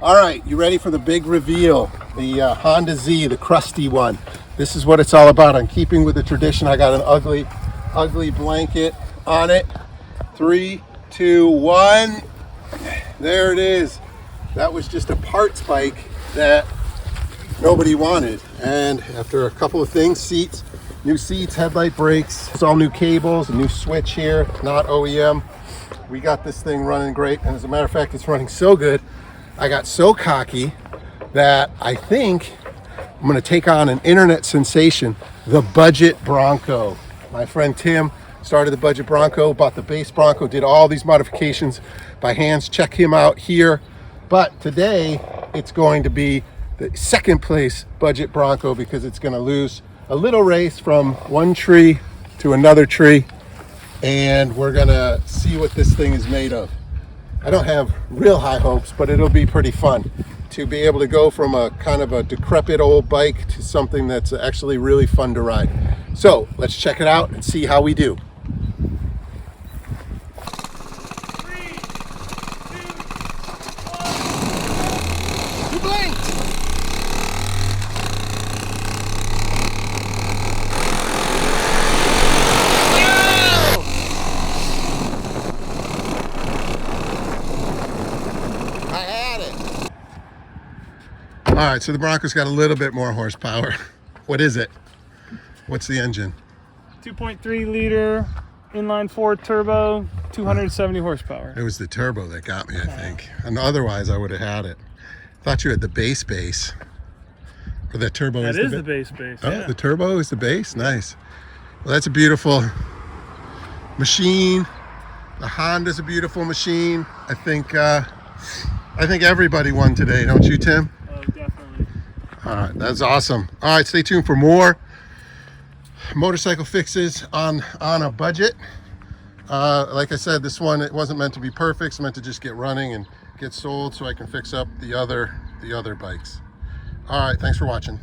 All right, you ready for the big reveal? The Honda Z, the crusty one. This is what it's all about. I'm keeping with the tradition. I got an ugly blanket on it. 3, 2, 1. There it is. That was just a parts bike that nobody wanted. And after a couple of things, seats, new seats, headlight brakes, it's all new cables, a new switch here, not OEM. We got this thing running great. And as a matter of fact, it's running so good, I got so cocky that I think I'm gonna take on an internet sensation, the budget Bronco. My friend Tim started the budget Bronco, bought the base Bronco, did all these modifications by hands. Check him out here. But today it's going to be the second place budget Bronco because it's gonna lose a little race from one tree to another tree. And we're gonna see what this thing is made of. I don't have real high hopes, but it'll be pretty fun to be able to go from a kind of a decrepit old bike to something that's actually really fun to ride. So let's check it out and see how we do. 3, 2, 1. You blinked! I had it. All right, so the Bronco's got a little bit more horsepower. What is it? What's the engine? 2.3 liter inline 4 turbo, 270 horsepower. It was the turbo that got me, I think. And otherwise, I would have had it. Thought you had the base. Or the turbo That is the base. Oh, Yeah. the turbo is the base? Nice. Well, that's a beautiful machine. The Honda's a beautiful machine. I think everybody won today, don't you, Tim? Oh, definitely. All right, that's awesome. All right, stay tuned for more motorcycle fixes on a budget. Like I said, this one, it wasn't meant to be perfect. It's meant to just get running and get sold so I can fix up the other bikes. All right, thanks for watching.